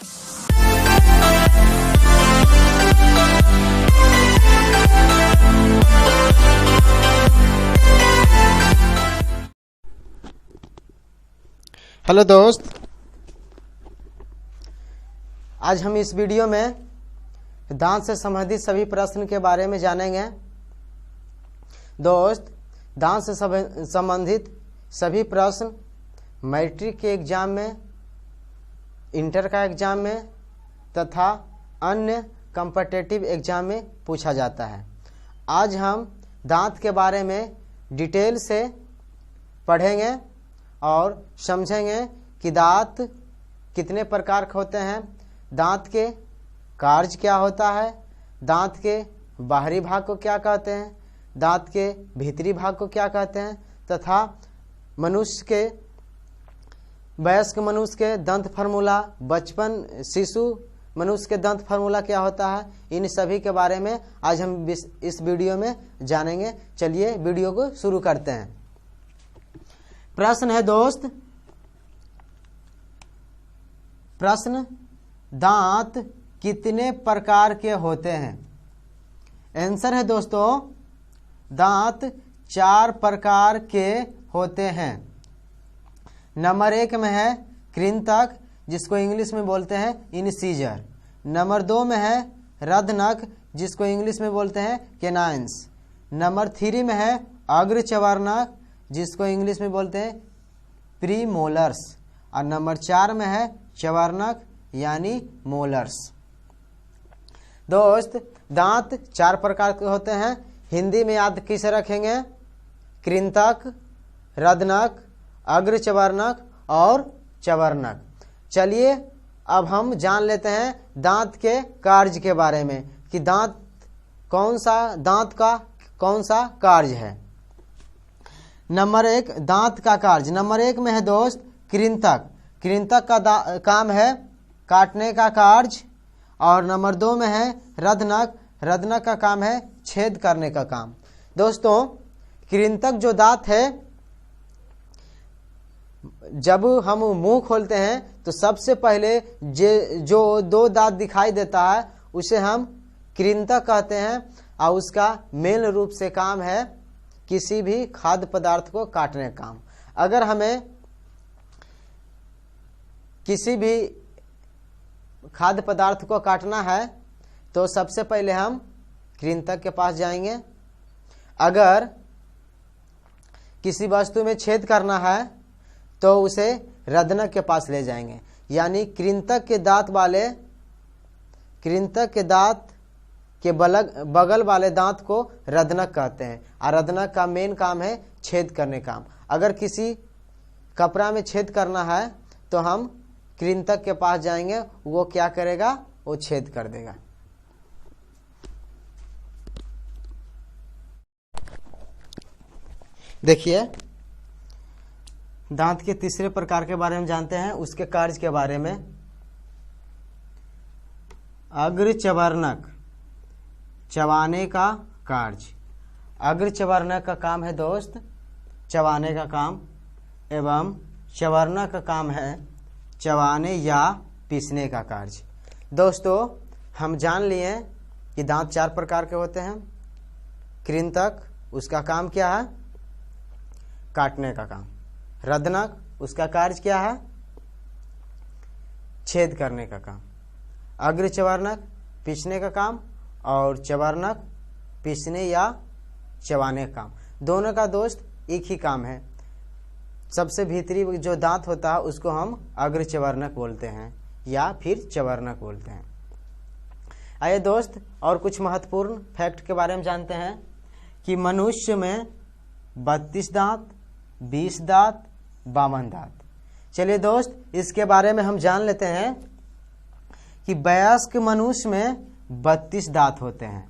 Hello दोस्त, आज हम इस वीडियो में दांत से संबंधित सभी प्रश्न के बारे में जानेंगे। दोस्त, दांत से संबंधित सभी प्रश्न मैट्रिक के एग्जाम में, इंटर का एग्जाम में तथा अन्य कॉम्पिटिटिव एग्जाम में पूछा जाता है। आज हम दांत के बारे में डिटेल से पढ़ेंगे और समझेंगे कि दांत कितने प्रकार के होते हैं, दांत के कार्य क्या होता है, दांत के बाहरी भाग को क्या कहते हैं, दांत के भीतरी भाग को क्या कहते हैं तथा मनुष्य के, वयस्क मनुष्य के दंत फार्मूला, बचपन शिशु मनुष्य के दंत फार्मूला क्या होता है, इन सभी के बारे में आज हम इस वीडियो में जानेंगे। चलिए वीडियो को शुरू करते हैं। प्रश्न है दोस्त, प्रश्न, दांत कितने प्रकार के होते हैं? आंसर है दोस्तों, दांत 4 प्रकार के होते हैं। नंबर 1 में है कृंतक, जिसको इंग्लिश में बोलते हैं इनसीजर। नंबर 2 में है रद्नक, जिसको इंग्लिश में बोलते हैं कैनाइन्स। नंबर 3 में है अग्रचवर्णक, जिसको इंग्लिश में बोलते हैं प्रीमोलर्स। और नंबर 4 में है चवर्णक यानी मोलर्स। दोस्त, दांत 4 प्रकार के होते हैं। हिंदी में याद किसे रखेंगे? कृंतक, रद्नक, अग्रचवर्णक और चवर्णक। चलिए अब हम जान लेते हैं दांत के कार्य के बारे में कि दांत का कौन सा कार्य है। नंबर 1 दांत का कार्य। नंबर 1 में है दोस्त कृंतक। कृंतक का काम है काटने का कार्य। और नंबर 2 में है रद्नक। रद्नक का काम है छेद करने का काम। दोस्तों, कृंतक जो दांत है, जब हम मुंह खोलते हैं तो सबसे पहले जो 2 दांत दिखाई देता है उसे हम कृंतक कहते हैं। और उसका मेन रूप से काम है किसी भी खाद्य पदार्थ को काटने का काम। अगर हमें किसी भी खाद्य पदार्थ को काटना है तो सबसे पहले हम कृंतक के पास जाएंगे। अगर किसी वस्तु में छेद करना है तो उसे रद्नक के पास ले जाएंगे। यानी कृंतक के दांत के बगल वाले दांत को रद्नक कहते हैं। और रद्नक का मेन काम है छेद करने का काम। अगर किसी कपड़ा में छेद करना है तो हम कृंतक के पास जाएंगे, वो क्या करेगा? वो छेद कर देगा। देखिए, दांत के तीसरे प्रकार के बारे में जानते हैं, उसके कार्य के बारे में। अग्रचवर्णक, चबाने का कार्य। अग्रचवर्णक का काम है दोस्त चबाने का काम, एवं चवर्णक का काम है चबाने या पीसने का कार्य। दोस्तों, हम जान लिए कि दांत 4 प्रकार के होते हैं। कृंतक, उसका काम क्या है? काटने का काम। रद्नक, उसका कार्य क्या है? छेद करने का काम। अग्रचवर्णक, पीसने का काम। और चवर्णक, पीसने या चबाने का काम। दोनों का दोस्त एक ही काम है। सबसे भीतरी जो दांत होता है उसको हम अग्रचवर्णक बोलते हैं या फिर चवर्णक बोलते हैं। आइए दोस्त, और कुछ महत्वपूर्ण फैक्ट के बारे में जानते हैं कि मनुष्य में 32 दांत, 20 दांत, 52 दांत। चलिए दोस्त, इसके बारे में हम जान लेते हैं कि वयस्क मनुष्य में 32 दांत होते हैं,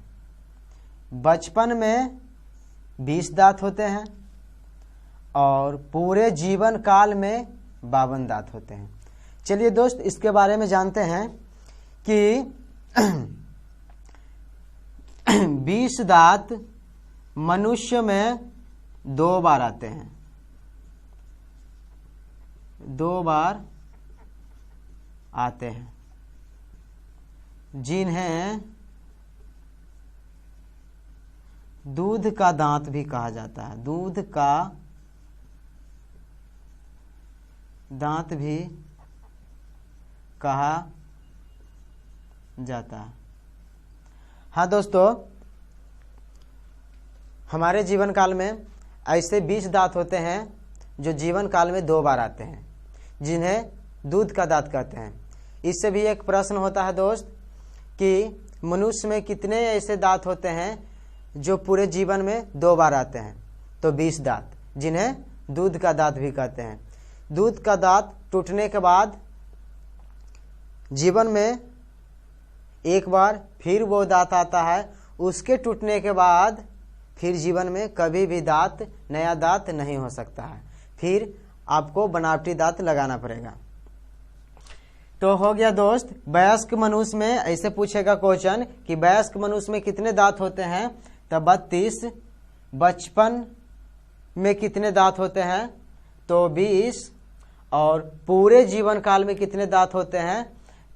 बचपन में 20 दांत होते हैं और पूरे जीवन काल में 52 दांत होते हैं। चलिए दोस्त, इसके बारे में जानते हैं कि 20 दांत मनुष्य में 2 बार आते हैं, 2 बार आते हैं। जिन्हें दूध का दांत भी कहा जाता है, दूध का दांत भी कहा जाता है। हाँ दोस्तों, हमारे जीवन काल में ऐसे 20 दांत होते हैं जो जीवन काल में 2 बार आते हैं, जिन्हें दूध का दांत कहते हैं। इससे भी एक प्रश्न होता है दोस्त कि मनुष्य में कितने ऐसे दांत होते हैं जो पूरे जीवन में 2 बार आते हैं। तो 20 दांत, जिन्हें दूध का दांत भी कहते हैं। दूध का दांत टूटने के बाद जीवन में एक बार फिर वो दांत आता है, उसके टूटने के बाद फिर जीवन में कभी भी दांत, नया दांत नहीं हो सकता है, फिर आपको बनावटी दांत लगाना पड़ेगा। तो हो गया दोस्त, वयस्क मनुष्य में ऐसे पूछेगा क्वेश्चन कि वयस्क मनुष्य में कितने दांत होते हैं, तो 32। बचपन में कितने दांत होते हैं, तो 20। और पूरे जीवन काल में कितने दांत होते हैं,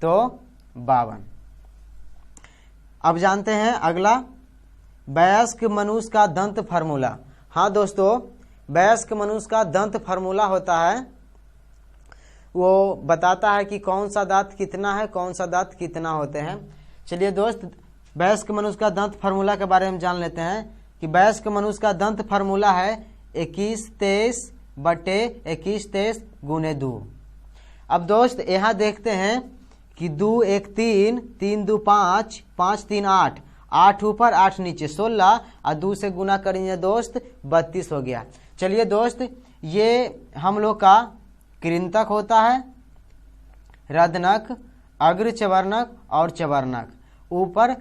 तो 52। अब जानते हैं अगला, वयस्क मनुष्य का दंत फार्मूला। हाँ दोस्तों, वयस्क मनुष्य का दंत फार्मूला होता है, वो बताता है कि कौन सा दांत कितना है, कौन सा दांत कितना होते हैं। चलिए दोस्त, वयस्क मनुष्य का दंत फार्मूला के बारे में जान लेते हैं कि वयस्क मनुष्य का दंत फार्मूला है 21-23/21-23 गुने 2। अब दोस्त यहाँ देखते हैं कि 2 1 3, 3 2 5, 5 3 8, 8 ऊपर 8 नीचे 16, और 2 से गुना करेंगे दोस्त 32 हो गया। चलिए दोस्त, ये हम लोग का कृंतक होता है, रदनक, अग्र चवर्णक और चवर्णक। ऊपर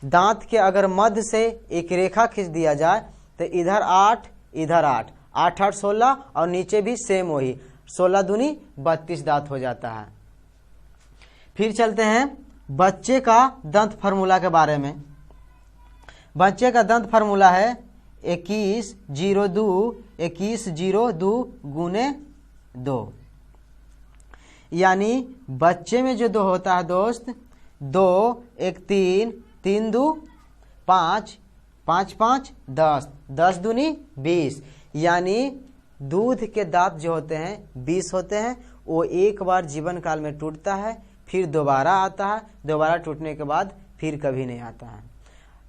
दांत के अगर मध्य से एक रेखा खींच दिया जाए तो इधर 8 इधर 8, 8 8 16, और नीचे भी सेम वही 16 दूनी 32 दांत हो जाता है। फिर चलते हैं बच्चे का दंत फार्मूला के बारे में। बच्चे का दंत फार्मूला है 21/02 गुने 2। यानी बच्चे में जो 2 होता है दोस्त, 2 1 3, 3 2 5, 5 5 10, 10 दूनी 20। यानी दूध के दांत जो होते हैं 20 होते हैं। वो एक बार जीवन काल में टूटता है, फिर दोबारा आता है, दोबारा टूटने के बाद फिर कभी नहीं आता है।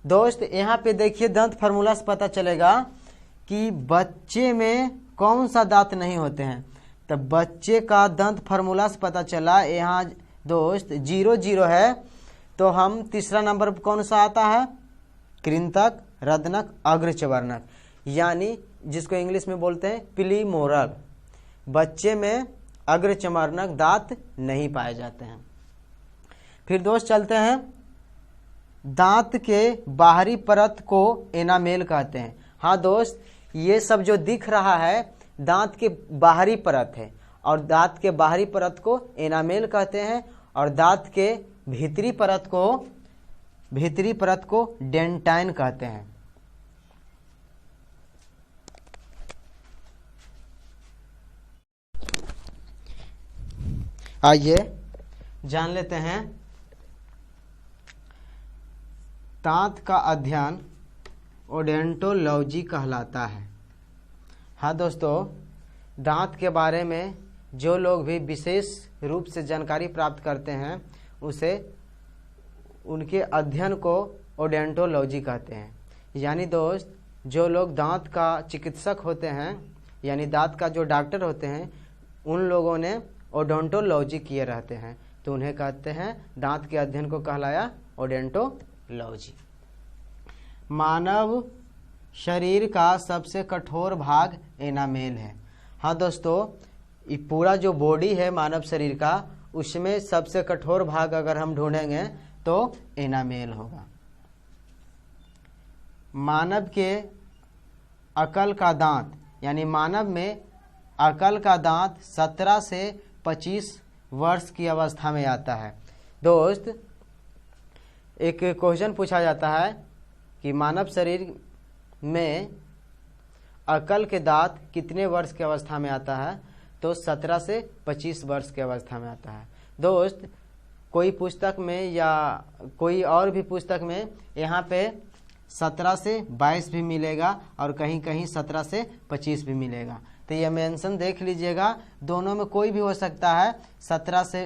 दोस्त यहाँ पे देखिए, दंत फार्मूला से पता चलेगा कि बच्चे में कौन सा दांत नहीं होते हैं। तो बच्चे का दंत फार्मूला से पता चला यहाँ दोस्त 0 0 है, तो हम तीसरा नंबर पर कौन सा आता है, कृंतक, रदनक, अग्र चवर्णक, यानी जिसको इंग्लिश में बोलते हैं प्रीमोरल। बच्चे में अग्र चवर्णक दांत नहीं पाए जाते हैं। फिर दोस्त चलते हैं, दांत के बाहरी परत को एनामेल कहते हैं। हाँ दोस्त, ये सब जो दिख रहा है दांत के बाहरी परत है, और दांत के बाहरी परत को एनामेल कहते हैं, और दांत के भीतरी परत को डेंटाइन कहते हैं। आइए जान लेते हैं दांत का अध्ययन ओडोंटोलॉजी कहलाता है। हाँ दोस्तों, दांत के बारे में जो लोग भी विशेष रूप से जानकारी प्राप्त करते हैं उसे उनके अध्ययन को ओडोंटोलॉजी कहते हैं। यानी दोस्त, जो लोग दांत का चिकित्सक होते हैं, यानी दांत का जो डॉक्टर होते हैं, उन लोगों ने ओडोंटोलॉजी किए रहते हैं, तो उन्हें कहते हैं, दांत के अध्ययन को कहलाया ओडोंटोलॉजी। मानव शरीर का सबसे कठोर भाग एनामेल है। हाँ दोस्तों, ये पूरा जो बॉडी है मानव शरीर का, उसमें सबसे कठोर भाग अगर हम ढूंढेंगे तो एनामेल होगा। मानव के अकल का दांत, यानी मानव में अकल का दांत 17 से 25 वर्ष की अवस्था में आता है। दोस्त, एक क्वेश्चन पूछा जाता है कि मानव शरीर में अकल के दांत कितने वर्ष की अवस्था में आता है, तो 17 से 25 वर्ष की अवस्था में आता है। दोस्त, कोई पुस्तक में या कोई और भी पुस्तक में यहाँ पे 17 से 22 भी मिलेगा और कहीं कहीं 17 से 25 भी मिलेगा। तो ये मेंशन देख लीजिएगा, दोनों में कोई भी हो सकता है, 17 से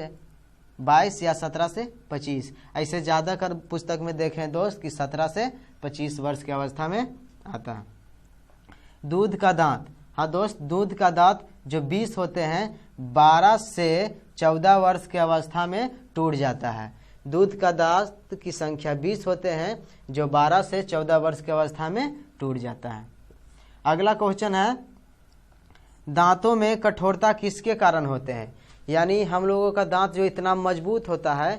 22 या 17 से 25। ऐसे ज़्यादा कर पुस्तक में देखें दोस्त कि 17 से 25 वर्ष की अवस्था में आता है। दूध का दांत, हाँ दोस्त, दूध का दांत जो 20 होते हैं 12 से 14 वर्ष की अवस्था में टूट जाता है। दूध का दांत की संख्या 20 होते हैं जो 12 से 14 वर्ष की अवस्था में टूट जाता है। अगला क्वेश्चन है, दांतों में कठोरता किसके कारण होते हैं? यानी हम लोगों का दांत जो इतना मजबूत होता है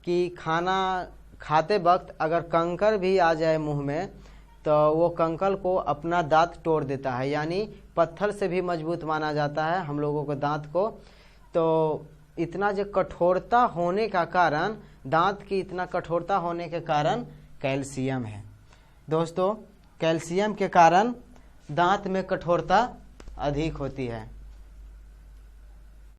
कि खाना खाते वक्त अगर कंकर भी आ जाए मुंह में तो वो कंकर को अपना दांत तोड़ देता है, यानी पत्थर से भी मजबूत माना जाता है हम लोगों को दांत को। तो इतना जो कठोरता होने का कारण, दांत की इतना कठोरता होने के कारण कैल्शियम है दोस्तों। कैल्शियम के कारण दांत में कठोरता अधिक होती है।